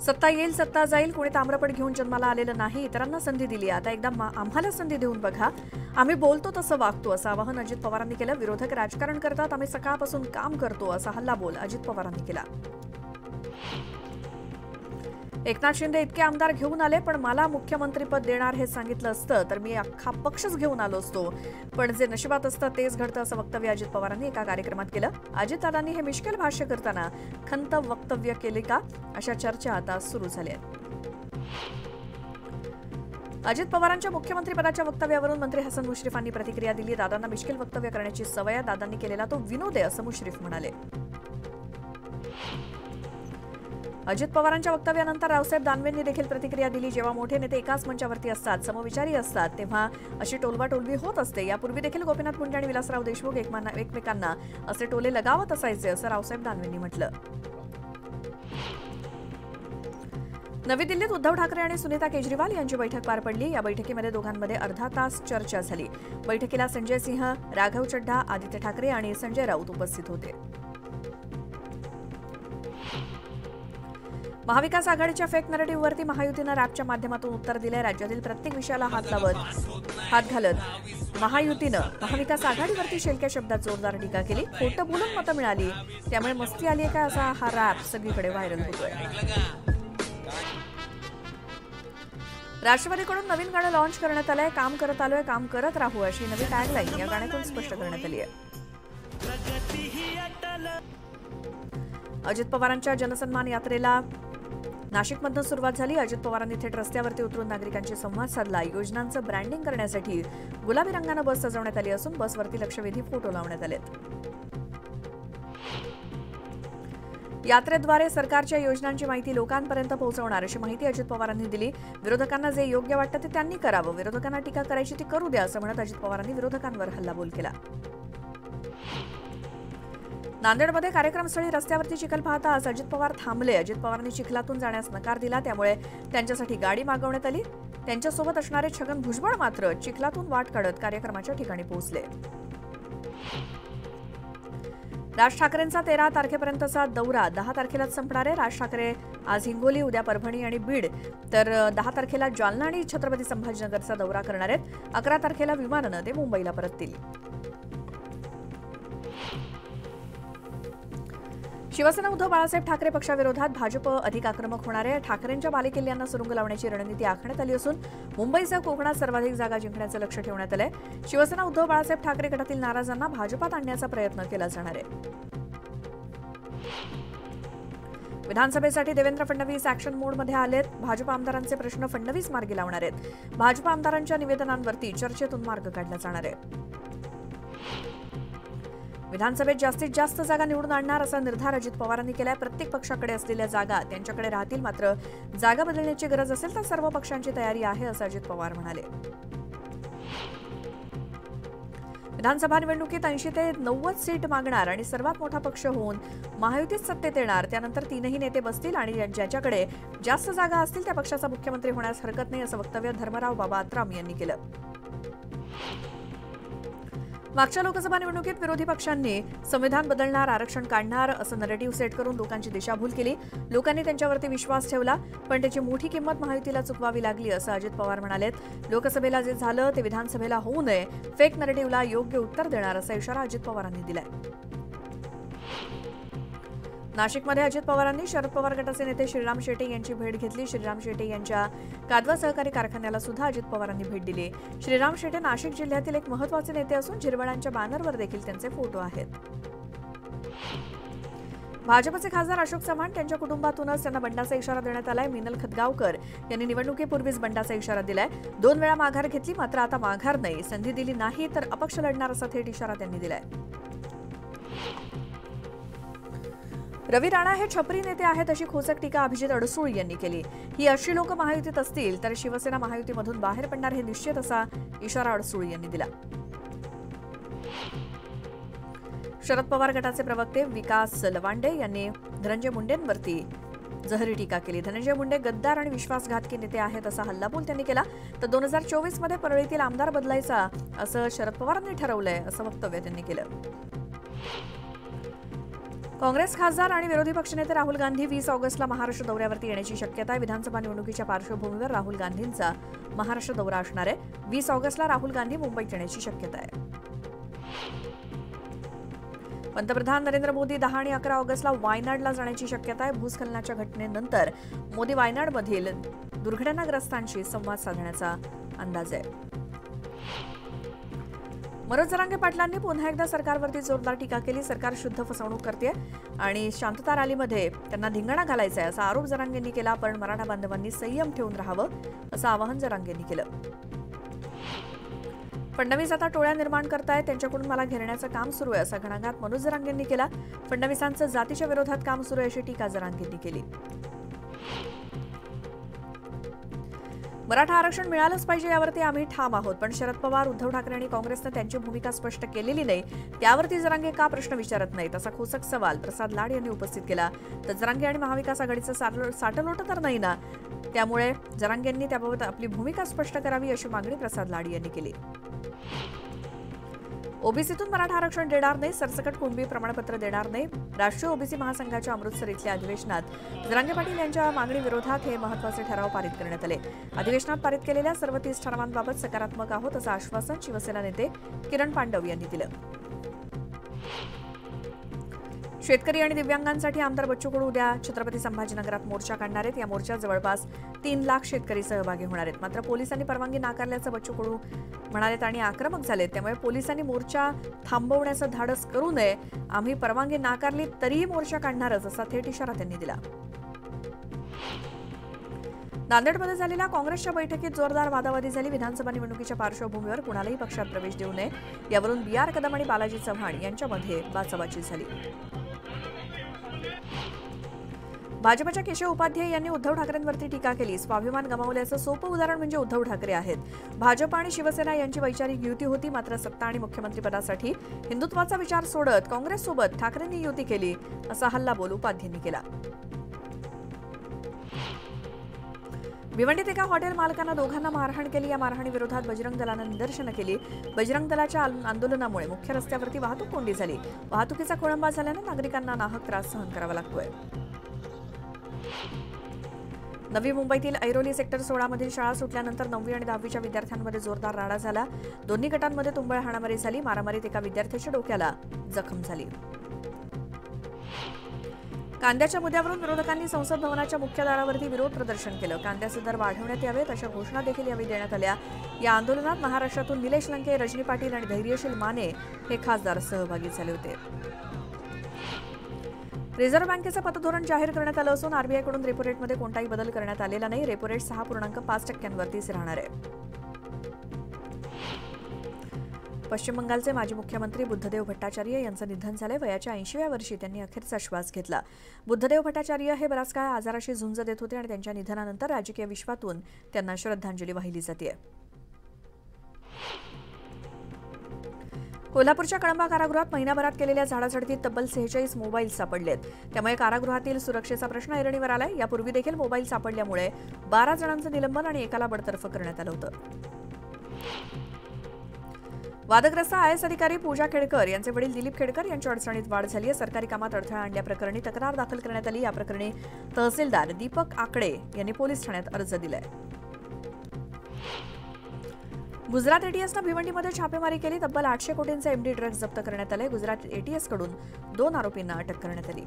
सत्ता येईल सत्ता जाईल, कोणी ताम्रपट घेऊन जन्माला आलेलं नाही. इतरांना संधी दिली, आता एकदा आम्हाला संधी देऊन बघा. आम्ही बोलतो तसं वागतो, असं आवाहन अजित पवारांनी केलं. विरोधक राजकारण करतात, आम्ही सकाळपासून काम करतो, असा हल्लाबोल अजित पवारांनी केला. एकनाथ शिंदे इतके आमदार घेऊन आले, पण मला मुख्यमंत्रीपद देणार हे सांगितलं असतं तर मी अख्खा पक्षच घेऊन आलो असतो. पण जे नशिबात असतं तेच घडतं, असं वक्तव्य अजित पवारांनी एका कार्यक्रमात केलं. अजितदादांनी हे मिश्किल भाष्य करताना खंत वक्तव्य केले का, अशा चर्चा आता सुरू झाल्या आहेत. अजित पवारांच्या मुख्यमंत्रीपदाच्या वक्तव्यावरून मंत्री हसन मुश्रीफांनी प्रतिक्रिया दिली. दादांना मिश्किल वक्तव्य करण्याची सवय आहे, दादांनी केलेला तो विनोद आहे, असं मुश्रीफ म्हणाले. अजित पवारांच्या वक्तव्यानंतर रावसाहेब दानवेंनी देखील प्रतिक्रिया दिली. जेव्हा मोठे नेते एकाच मंचावरती असतात, समविचारी असतात, तेव्हा अशी टोलवाटोलवी होत असते. यापूर्वी देखील गोपीनाथ मुंडे आणि विलासराव देशमुख एकमेकांना असे टोले लगावत असायचे, असं रावसाहेब दानवेंनी म्हटलं. नवी दिल्लीत उद्धव ठाकरे आणि सुनीता केजरीवाल यांची बैठक पार पडली. या बैठकीमध्ये दोघांमध्ये अर्धा तास चर्चा झाली. बैठकीला संजय सिंह, राघव चड्ढा, आदित्य ठाकरे आणि संजय राऊत उपस्थित होते. महाविकास आघाडीच्या फेक नरेटिव्हवरती महायुतीनं रॅपच्या माध्यमातून उत्तर दिले. राज्यातील प्रत्येक विषयाला हात घालत महायुतीनं महाविकास आघाडीवरती शेलक्या शब्दात जोरदार टीका केली. खोटं बोलून मतं मिळाली, त्यामुळे मस्ती आली का, असा हा रॅप सगळीकडे व्हायरल होतोय. राष्ट्रवादीकडून नवीन गाणं लॉन्च करण्यात आलंय. काम करत आलोय, काम करत राहू, अशी नवी टॅगलाईन या गाण्यातून स्पष्ट करण्यात आली आहे. अजित पवारांच्या जनसन्मान यात्रेला नाशिकमधून सुरुवात झाली. अजित पवारांनी थेट रस्त्यावरती उतरून नागरिकांशी संवाद साधला. योजनांचं ब्रँडिंग करण्यासाठी गुलाबी रंगानं बस सजवण्यात आली असून बसवरती लक्षवेधी फोटो लावण्यात आलेत. यात्रेद्वारे सरकारच्या योजनांची माहिती लोकांपर्यंत पोहोचवणार, अशी माहिती अजित पवारांनी दिली. विरोधकांना जे योग्य वाटतं ते त्यांनी करावं, विरोधकांना टीका करायची ती करू द्या, असं म्हणत अजित पवारांनी विरोधकांवर हल्लाबोल केला. नांदेडमध्ये कार्यक्रमस्थळी रस्त्यावरती चिखल पाहता आज अजित पवार थांबले. अजित पवारांनी चिखलातून जाण्यास नकार दिला, त्यामुळे त्यांच्यासाठी गाडी मागवण्यात आली. त्यांच्यासोबत असणारे छगन भुजबळ मात्र चिखलातून वाट काढत कार्यक्रमाच्या ठिकाणी पोहोचले. राज ठाकरेंचा 13 तारखेपर्यंतचा दौरा 10 तारखेलाच संपणार आहे. राज ठाकरे आज हिंगोली, उद्या परभणी आणि बीड, तर 10 तारखेला जालना आणि छत्रपती संभाजीनगरचा दौरा करणार आहेत. 11 तारखेला विमानानं ते मुंबईला परततील. शिवसेना उद्धव बाळासाहेब ठाकरे पक्षाविरोधात भाजप अधिक आक्रमक होणार आहे. ठाकरेंच्या बालेकिल्ल्यांना सुरुंग लावण्याची रणनीती आखण्यात आली असून मुंबईसह कोकणात सर्वाधिक जागा जिंकण्याचं लक्ष्य ठेवण्यात आलंय. शिवसेना उद्धव बाळासाहेब ठाकरे गटातील नाराजांना भाजपात आणण्याचा प्रयत्न केला जाणार आहे. विधानसभेसाठी देवेंद्र फडणवीस ऍक्शन मोडमध्ये आलेत. भाजप आमदारांचे प्रश्न फडणवीस मार्गी लावणार आहेत. भाजप आमदारांच्या निवेदनांवरती चर्चेतून मार्ग काढला जाणार आहे. विधानसभेत जास्तीत जास्त जागा निवडून आणणार असा निर्धार अजित पवारांनी केलाय. प्रत्येक पक्षाकडे असलेल्या जागा त्यांच्याकडे राहतील, मात्र जागा बदलण्याची गरज असेल तर सर्व पक्षांची तयारी आहे, असं अजित पवार म्हणाले. विधानसभा निवडणुकीत 80 ते 90 सीट मागणार आणि सर्वात मोठा पक्ष होऊन महायुतीत सत्तेत येणार. त्यानंतर 3ही नेते बसतील आणि ज्याच्याकडे जास्त जागा असतील त्या पक्षाचा मुख्यमंत्री होण्यास हरकत नाही, असं वक्तव्य धर्मराव बाबा आत्राम यांनी केलं. मागच्या लोकसभा निवडणुकीत विरोधी पक्षांनी संविधान बदलणार, आरक्षण काढणार असं नरेटिव्ह सेट करून लोकांची दिशाभूल केली. लोकांनी त्यांच्यावरती विश्वास ठेवला, पण त्याची मोठी किंमत महायुतीला चुकवावी लागली, असं अजित पवार म्हणालेत. लोकसभेला जे झालं ते विधानसभेला होऊ नये, फेक नरेटिव्हला योग्य उत्तर देणार असा इशारा अजित पवारांनी दिलाय. नाशिकमध्ये अजित पवारांनी शरद पवार गटाचे नेते श्रीराम शेटे यांची भेट घेतली. श्रीराम शेटे यांच्या कादवा सहकारी कारखान्याला सुद्धा अजित पवारांनी भेट दिली. श्रीराम शेटे नाशिक जिल्ह्यातील एक महत्त्वाचे नेते असून झिरवळांच्या बॅनरवर देखील त्यांचे फोटो आहेत. भाजपचे खासदार अशोक चव्हाण त्यांच्या कुटुंबातूनच त्यांना बंडाचा इशारा देण्यात आलाय. मिनल खतगावकर यांनी निवडणुकीपूर्वीच बंडाचा इशारा दिलाय. 2 वेळा माघार घेतली, मात्र आता माघार नाही. संधी दिली नाही तर अपक्ष लढणार असा थेट इशारा त्यांनी दिलाय. रवी राणा हे छपरी नेते आहेत, अशी खोचक टीका अभिजित अडसूळ यांनी केली. ही अशी लोक महायुतीत असतील तर शिवसेना महायुतीमधून बाहेर पडणार हे निश्चित, असा इशारा अडसूळ यांनी दिला. शरद पवार गटाचे प्रवक्ते विकास लवांडे यांनी धनंजय मुंडेंवरती जहरी टीका केली. धनंजय मुंडे गद्दार आणि विश्वासघातकी नेते आहेत, असा हल्लाबोल त्यांनी केला. तर 2024 मध्ये परळीतील आमदार बदलायचा असं शरद पवारांनी ठरवलंय, असं वक्तव्य त्यांनी केलं. काँग्रेस खासदार आणि विरोधी पक्षनेते राहुल गांधी 20 ऑगस्टला महाराष्ट्र दौऱ्यावरती येण्याची शक्यता आहे. विधानसभा निवडणुकीच्या पार्श्वभूमीवर राहुल गांधींचा महाराष्ट्र दौरा असणार आहे. 20 ऑगस्टला राहुल गांधी मुंबईत येण्याची शक्यता आहे. पंतप्रधान नरेंद्र मोदी 10 आणि 11 ऑगस्टला वायनाडला जाण्याची शक्यता आहे. भूस्खलनाच्या घटनेनंतर मोदी वायनाडमधील दुर्घटनाग्रस्तांशी संवाद साधण्याचा अंदाज आहे. मनोज जरांगे पाटलांनी पुन्हा एकदा सरकारवरती जोरदार टीका केली. सरकार शुद्ध फसवणूक करते आणि शांतता रॅलीमध्ये त्यांना धिंगाणा घालायचा आहे असा आरोप जरांगेंनी केला. पण मराठा बांधवांनी संयम ठेवून राहावं असं आवाहन जरांगेंनी केलं. फडणवीस आता टोळ्या निर्माण करतायत, त्यांच्याकडून मला घेरण्याचं काम सुरू आहे असा घणाघात मनोज जरांगेंनी केला. फडणवीसांचं जातीच्या विरोधात काम सुरू आहे अशी टीका जरांगेंनी केली. मराठा आरक्षण मिळालंच पाहिजे यावरती आम्ही ठाम आहोत, पण शरद पवार, उद्धव ठाकरे आणि काँग्रेसनं त्यांची भूमिका स्पष्ट केलेली नाही, त्यावरती जरांगे का प्रश्न विचारत नाहीत असा खोचक सवाल प्रसाद लाड यांनी उपस्थित केला. तर जरांगे आणि महाविकास आघाडीचं साटलोट तर नाही ना, त्यामुळे जरांगेंनी त्याबाबत आपली भूमिका स्पष्ट करावी अशी मागणी प्रसाद लाड यांनी केली. ओबीसीतून मराठा आरक्षण देणार नाही, सरसकट कुणबी प्रमाणपत्र देणार नाही. राष्ट्रीय ओबीसी महासंघाच्या अमृतसर इथल्या अधिवेशनात जरांगे पाटील यांच्या मागणी विरोधात हे महत्त्वाचे ठराव पारित करण्यात आले. अधिवेशनात पारित केलेल्या सर्व 30 ठरावांबाबत सकारात्मक आहोत असं आश्वासन शिवसेना नेते किरण पांडव यांनी दिलं. शेतकरी आणि दिव्यांगांसाठी आमदार बच्चू कडू उद्या छत्रपती संभाजीनगरात मोर्चा काढणार आहेत. या मोर्चात जवळपास 3 लाख शेतकरी सहभागी होणार आहेत. मात्र पोलिसांनी परवानगी नाकारल्याचं बच्चू कडू म्हणालेत आणि आक्रमक झालेत. त्यामुळे पोलिसांनी मोर्चा थांबवण्याचं धाडस करू नये. आम्ही परवानगी नाकारली तरीही मोर्चा काढणारच असा थेट इशारा त्यांनी दिला. नांदेडमध्ये झालेल्या काँग्रेसच्या बैठकीत जोरदार वादावादी झाली. विधानसभा निवडणुकीच्या पार्श्वभूमीवर कुणालाही पक्षात प्रवेश देऊ नये यावरून बी.आर. कदम आणि बालाजी चव्हाण यांच्यामध्ये बाचाबाची झाली. भाजपच्या केशव उपाध्याय यांनी उद्धव ठाकरेंवरती टीका केली. स्वाभिमान गमावल्याचं सोपं उदाहरण म्हणजे उद्धव ठाकरे आहेत. भाजप आणि शिवसेना यांची वैचारिक युती होती, मात्र सत्ता आणि मुख्यमंत्रीपदासाठी हिंदुत्वाचा विचार सोडत काँग्रेससोबत ठाकरेंनी युती केली असा हल्लाबोल उपाध्यायांनी केला. भिवंडीत एका हॉटेल मालकांना दोघांना मारहाण केली. या मारहाणीविरोधात बजरंग दलानं निदर्शनं केली. बजरंग दलाच्या आंदोलनामुळे मुख्य रस्त्यावरती वाहतूक कोंडी झाली. वाहतुकीचा खोळंबा झाल्यानं नागरिकांना नाहक त्रास सहन करावा लागतोय. नवी मुंबईतील ऐरोली सेक्टर 16 मधील शाळा सुटल्यानंतर 9वी आणि 10वीच्या विद्यार्थ्यांमध्ये जोरदार राडा झाला. दोन्ही गटांमध्ये तुंबळ हाणामारी झाली. मारामारीत एका विद्यार्थ्याच्या डोक्याला जखम झाली. कांद्याच्या मुद्द्यावरून विरोधकांनी संसद भवनाच्या मुख्य दारावरती विरोध प्रदर्शन केलं. कांद्याचे दर वाढवण्यात यावेत अशा घोषणा देखील यावेळी देण्यात आल्या. या आंदोलनात महाराष्ट्रातून निलेश लंके, रजनी पाटील आणि धैर्यशील माने हे खासदार सहभागी झाले होते. रिझर्व्ह बँकेचं पतधोरण जाहीर करण्यात आलं असून आरबीआयकडून रेपो रेटमध्ये कोणताही बदल करण्यात आलेला नाही. रेपो रेट 6.5% राहणार आहे. पश्चिम बंगालचे माजी मुख्यमंत्री बुद्धदेव भट्टाचार्य यांचं निधन झालंय. वयाच्या 80व्या वर्षी त्यांनी अखेरचा श्वास घेतला. बुद्धदेव भट्टाचार्य हे बराच काळ आजाराशी झुंज देत होते आणि त्यांच्या निधनानंतर राजकीय विश्वातून त्यांना श्रद्धांजली वाहिली जाते. कोल्हापूरच्या कळंबा कारागृहात महिनाभरात केलेल्या झाडाझडतीत तब्बल 46 मोबाईल सापडलेत. त्यामुळे कारागृहातील सुरक्षेचा प्रश्न ऐरणीवर आलाय. यापूर्वी देखील मोबाईल सापडल्यामुळे 12 जणांचं निलंबन आणि एकाला बडतर्फ करण्यात आलं होतं. वादग्रस्त आयएस अधिकारी पूजा खेडकर यांचे वडील दिलीप खेडकर यांच्या अडचणीत वाढ झाली आहे. सरकारी कामात अडथळा आणल्याप्रकरणी तक्रार दाखल करण्यात आली. या प्रकरणी तहसीलदार दीपक आकडे यांनी पोलीस ठाण्यात अर्ज दिलाय. गुजरात एटीएसनं भिवंडीमध्ये छापेमारी केली. तब्बल 800 कोटींचे एमडी ड्रग्ज जप्त करण्यात आले. गुजरात एटीएसकडून 2 आरोपींना अटक करण्यात आली.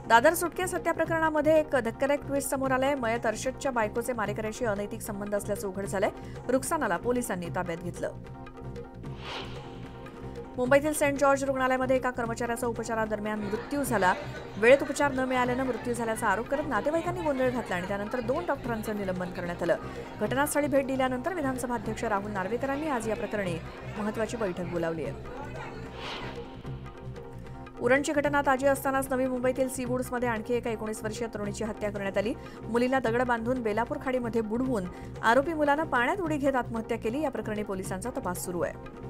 दादर सुटकेस हत्या प्रकरणामध्ये एक धक्कादायक ट्विस्ट समोर आलंय. मयत अर्शदच्या बायकोचे मारेकऱ्याशी अनैतिक संबंध असल्याचं उघड झालंय. रुक्सानाला पोलिसांनी ताब्यात घेतलं. मुंबईतील सेंट जॉर्ज रुग्णालयामध्ये एका कर्मचाऱ्याचा उपचारादरम्यान मृत्यू झाला. वेळेत उपचार न मिळाल्यानं मृत्यू झाल्याचा आरोप करत नातेवाईकांनी गोंधळ घातला आणि त्यानंतर 2 डॉक्टरांचं निलंबन करण्यात आलं. घटनास्थळी भेट दिल्यानंतर विधानसभा अध्यक्ष राहुल नार्वेकरांनी आज या प्रकरणी महत्त्वाची बैठक बोलावली आहे. उरणची घटना ताजी असतानाच नवी मुंबईतील सीवूड्समध्ये आणखी एका 19 वर्षीय तरुणीची हत्या करण्यात आली. मुलीला दगड बांधून बेलापूर खाडीमध्ये बुडवून आरोपी मुलानं पाण्यात उडी घेत आत्महत्या केली. या प्रकरणी पोलिसांचा तपास सुरू आहे.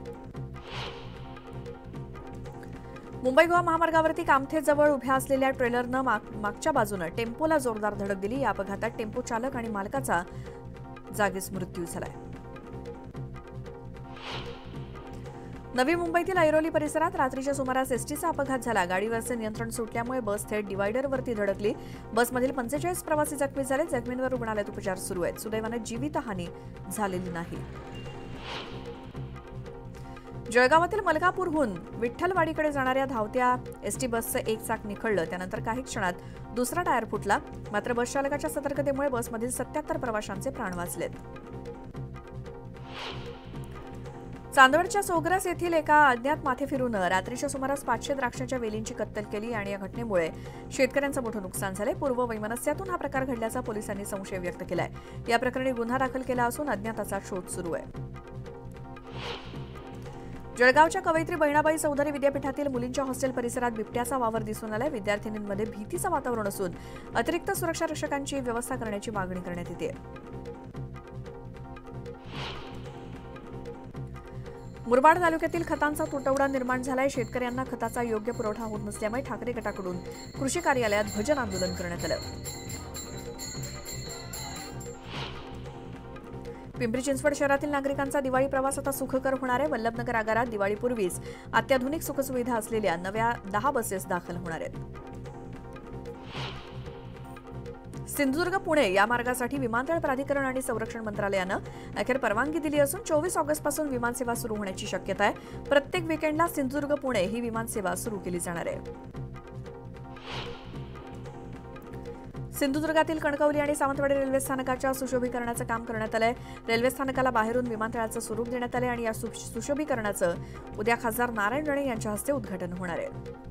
मुंबई गोवा महामार्गावरती कामथेजवळ उभ्या असलेल्या ट्रेलरनं मागच्या बाजूनं टेम्पोला जोरदार धडक दिली. या अपघातात टेम्पो चालक आणि मालकाचा जागीच मृत्यू झालाय. नवी मुंबईतील ऐरोली परिसरात रात्रीच्या सुमारास एसटीचा अपघात झाला. गाडीवरचे नियंत्रण सुटल्यामुळे बस थेट डिवायडरवरती धडकली. बसमधील 45 प्रवासी जखमी झाले. जखमींवर रुग्णालयात उपचार सुरू आहेत. सुदैवाने जीवितहानी झालेली नाही. जळगावातील मलकापूरहून विठ्ठलवाडीकडे जाणाऱ्या धावत्या एसटी बसचं एक चाक निखळलं. त्यानंतर काही क्षणात दुसरा टायर फुटला. मात्र बस चालकाच्या सतर्कतेमुळे बसमधील 77 प्रवाशांचे प्राण वाचलेत. चांदवडच्या सोग्रस येथील एका अज्ञात माथेफिरूनं रात्रीच्या सुमारास 500 द्राक्षाच्या वेलींची कत्तल केली आणि या घटनेमुळे शेतकऱ्यांचं मोठं नुकसान झालंय. पूर्व वैमनस्यातून हा प्रकार घडल्याचा पोलिसांनी संशय व्यक्त केलाय. या प्रकरणी गुन्हा दाखल केला असून अज्ञाताचा शोध सुरू आहे. जळगावच्या कवयित्री बहिणाबाई चौधरी विद्यापीठातील मुलींच्या हॉस्टेल परिसरात बिबट्याचा वावर दिसून आलाय. विद्यार्थिनींमध्ये भीतीचं वातावरण असून अतिरिक्त सुरक्षा रक्षकांची व्यवस्था करण्याची मागणी करण्यात येते. मुरबाड तालुक्यातील खतांचा तुटवडा निर्माण झालाय. शेतकऱ्यांना खताचा योग्य पुरवठा होत नसल्यामुळे ठाकरे गटाकडून कृषी कार्यालयात भजन आंदोलन करण्यात आलं. पिंपरी चिंचवड शहरातील नागरिकांचा दिवाळी प्रवास आता सुखकर होणार आहे. वल्लभनगर आगारात दिवाळीपूर्वीच अत्याधुनिक सुखसुविधा असलेल्या नव्या 10 बसेस दाखल होणार आहेत. सिंधुदुर्ग पुणे या मार्गासाठी विमानतळ प्राधिकरण आणि संरक्षण मंत्रालयानं अखेर परवानगी दिली असून 24 ऑगस्टपासून विमानसेवा सुरू होण्याची शक्यता आहे. प्रत्येक वीकेंडला सिंधुदुर्ग पुणे ही विमानसेवा सुरू केली जाणार आहे. सिंधुदुर्गातील कणकवली आणि सावंतवाडी रेल्वे स्थानकाच्या सुशोभीकरणाचं काम करण्यात आलंय. रेल्वे स्थानकाला बाहेरून विमानतळाचं स्वरूप देण्यात आलंय आणि या सुशोभीकरणाचं उद्या खासदार नारायण राणे यांच्या हस्ते उद्घाटन होणार आहे.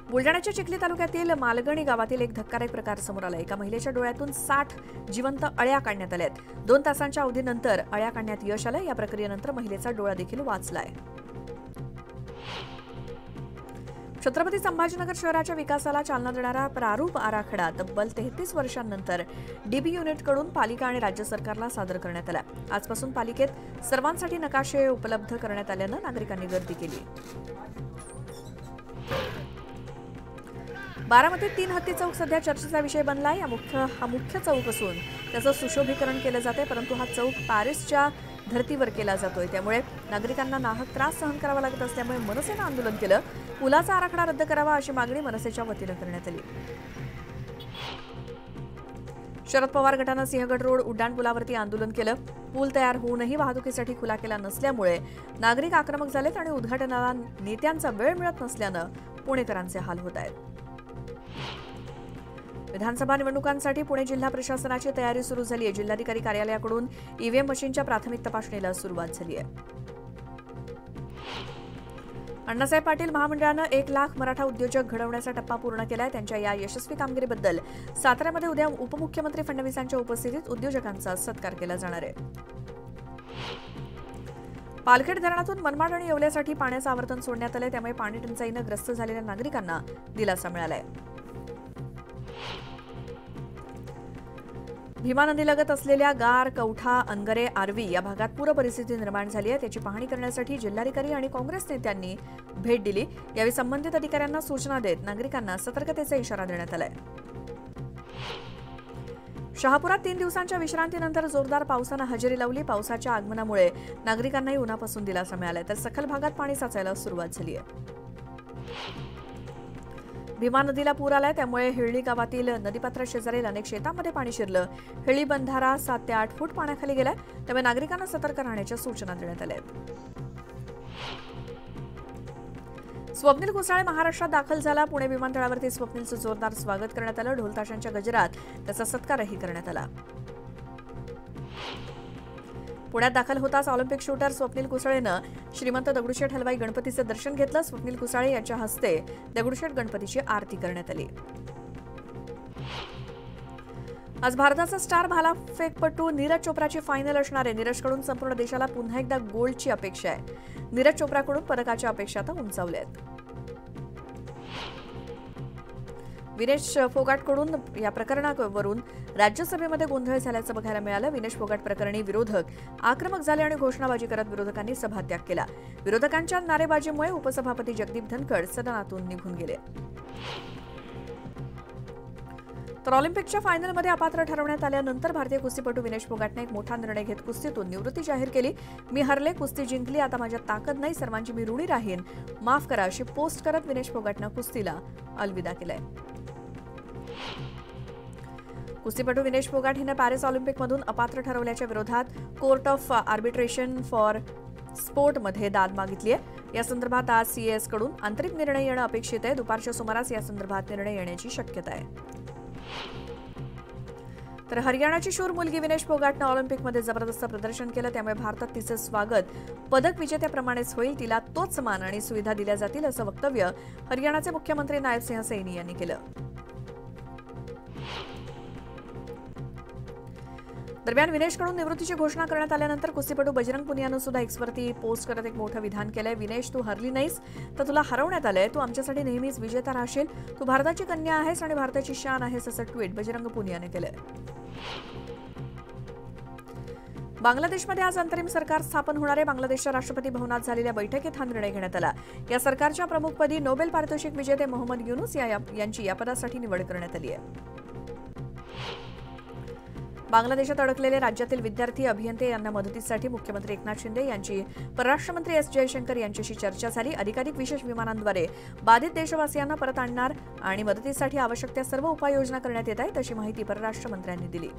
बुलढाण्याच्या चिखली तालुक्यातील मालगणी गावातील एक धक्कादायक प्रकार समोर आला. एका महिलेच्या डोळ्यातून 60 जिवंत अळ्या काढण्यात आल्यात. 2 तासांच्या अवधीनंतर अळ्या काढण्यात यश आलं. या प्रक्रियेनंतर महिलेचा डोळा देखील वाचलाय. छत्रपती संभाजीनगर शहराच्या विकासाला चालना देणारा प्रारूप आराखडा तब्बल 33 वर्षांनंतर डीबी युनिटकडून पालिका आणि राज्य सरकारला सादर करण्यात आला. आजपासून पालिकेत सर्वांसाठी नकाशे उपलब्ध करण्यात आल्यानं नागरिकांनी गर्दी केली. बारामतीत 3 हत्ती चौक सध्या चर्चेचा विषय बनलाय. हा मुख्य चौक असून त्याचं सुशोभीकरण केलं जाते, परंतु हा चौक पॅरिसच्या धर्तीवर केला जातोय. त्यामुळे नागरिकांना नाहक त्रास सहन करावा लागत असल्यामुळे मनसेनं आंदोलन केलं. पुलाचा आराखडा रद्द करावा अशी मागणी मनसेच्या वतीनं करण्यात आली. शरद पवार गटानं सिंहगड रोड उड्डाणपुलावरती आंदोलन केलं. पूल तयार होऊनही वाहतुकीसाठी खुला केला नसल्यामुळे नागरिक आक्रमक झालेत आणि उद्घाटनाला नेत्यांचा वेळ मिळत नसल्यानं पुणेकरांचे हाल होत आहेत. विधानसभा निवडणुकांसाठी पुणे जिल्हा प्रशासनाची तयारी सुरू झाली आहे. जिल्हाधिकारी कार्यालयाकडून ईव्हीएम मशीनच्या प्राथमिक तपासणीला सुरुवात झाली आहे. अण्णासाहेब पाटील महामंडळानं 1 लाख मराठा उद्योजक घडवण्याचा टप्पा पूर्ण केलाय. त्यांच्या या यशस्वी कामगिरीबद्दल साताऱ्यामध्ये उद्या उपमुख्यमंत्री फडणवीसांच्या उपस्थितीत उद्योजकांचा सत्कार केला जाणार आहे. पालखेड धरणातून मनमाड आणि येवल्यासाठी पाण्याचं आवर्तन सोडण्यात आलंय. त्यामुळे पाणी टंचाईनं ग्रस्त झालेल्या नागरिकांना दिलासा मिळालाय. भीमा नदीलगत असलेल्या गार, कवठा, अनगरे, आर्वी या भागात पूर परिस्थिती निर्माण झाली आहे. त्याची पाहणी करण्यासाठी जिल्हाधिकारी आणि काँग्रेस नेत्यांनी भेट दिली. यावेळी संबंधित अधिकाऱ्यांना सूचना देत नागरिकांना सतर्कतेचा इशारा देण्यात आलाय. शहापुरात 3 दिवसांच्या विश्रांतीनंतर जोरदार पावसानं हजेरी लावली. पावसाच्या आगमनामुळे नागरिकांनाही उन्हापासून दिलासा मिळालाय, तर सखल भागात पाणी साचायला सुरुवात झाली आहे. भीमा नदीला पूर आलाय, त्यामुळे हिळ्ळी गावातील नदीपात्रा शेजारील अनेक शेतांमध्ये पाणी शिरलं. हिळ्ळी बंधारा 7 ते 8 फूट पाण्याखाली गेलाय. त्यामुळे नागरिकांना सतर्क राहण्याच्या सूचना देण्यात आल्या आहेत. स्वप्नील कुसाळे महाराष्ट्रात दाखल झाला. पुणे विमानतळावरती स्वप्नीलचं जोरदार स्वागत करण्यात आलं. ढोलताशांच्या गजरात त्याचा सत्कारही करण्यात आला. पुण्यात दाखल होताच ऑलिम्पिक शूटर स्वप्नील कुसाळेनं श्रीमंत दगडूशेठ हलवाई गणपतीचं दर्शन घेतलं. स्वप्नील कुसाळे यांच्या हस्ते दगडूशेठ गणपतीची आरती करण्यात आली. आज भारताचा स्टार भालाफेकपटू नीरज चोप्राची फायनल असणार आहे. नीरजकडून संपूर्ण देशाला पुन्हा एकदा गोल्डची अपेक्षा आहे. नीरज चोप्राकडून पदकाच्या अपेक्षा आता उंचावल्या आहेत. विनेश फोगाटकडून या प्रकरणावरून राज्यसभेमध्ये गोंधळ झाल्याचं बघायला मिळालं. विनेश फोगाट प्रकरणी विरोधक आक्रमक झाले आणि घोषणाबाजी करत विरोधकांनी सभात्याग केला. विरोधकांच्या नारेबाजीमुळे उपसभापती जगदीप धनखड सदनातून निघून गेले. तर ऑलिम्पिकच्या फायनलमध्ये अपात्र ठरवण्यात आल्यानंतर भारतीय कुस्तीपटू विनेश फोगाटने एक मोठा निर्णय घेत कुस्तीतून निवृत्ती जाहीर केली. मी हरले, कुस्ती जिंकली, आता माझ्यात ताकद नाही, सर्वांची मी ऋणी राहीन, माफ करा, अशी पोस्ट करत विनेश फोगाटनं कुस्तीला अलविदा केलंय. कुस्तीपटू विनेश फोगाट हिने पॅरिस ऑलिम्पिकमधून अपात्र ठरवल्याच्या विरोधात कोर्ट ऑफ आर्बिट्रेशन फॉर स्पोर्टमध्ये दाद मागितली आहे. या संदर्भात आज सीएस कडून अंतरिम निर्णय येणं अपेक्षित आहे. दुपारच्या सुमारास या संदर्भात निर्णय येण्याची शक्यता आहे. तर हरियाणाची शूर मुलगी विनेश फोगाटनं ऑलिम्पिकमध्ये जबरदस्त प्रदर्शन केलं, त्यामुळे भारतात तिचं स्वागत पदक विजेत्याप्रमाणेच होईल, तिला तोच सन्मान आणि सुविधा दिल्या जातील, असं वक्तव्य हरियाणाचे मुख्यमंत्री नायब सिंह सैनी यांनी केलं. दरम्यान विनेशकडून निवृत्तीची घोषणा करण्यात आल्यानंतर कुस्तीपटू बजरंग पुनियानं सुद्धा एक्सवरती पोस्ट करत एक मोठं विधान केलंय. विनेश, तू हरली नाहीस तर तुला हरवण्यात आलंय. तू आमच्यासाठी नेहमीच विजेता राहशील. तू भारताची कन्या आहेस आणि भारताची शान आहेस, असं ट्विट बजरंग पुनियाने केलंय. बांगलादेशमध्ये आज अंतरिम सरकार स्थापन होणार आहे. बांगलादेशच्या राष्ट्रपती भवनात झालेल्या बैठकीत हा निर्णय घेण्यात आला. या सरकारच्या प्रमुखपदी नोबेल पारितोषिक विजेते मोहम्मद युनुस यांची या पदासाठी निवड करण्यात आली आहे. बांगलादेशात अडकलेले राज्यातील विद्यार्थी, अभियंते यांना मदतीसाठी मुख्यमंत्री एकनाथ शिंदे यांची परराष्ट्र एस जयशंकर यांच्याशी चर्चा झाली. अधिकाधिक विशेष विमानांद्वारे बाधित देशवासियांना परत आणणार आणि मदतीसाठी आवश्यक त्या सर्व उपाययोजना करण्यात येत आहेत, अशी माहिती परराष्ट्र मंत्र्यांनी दिली.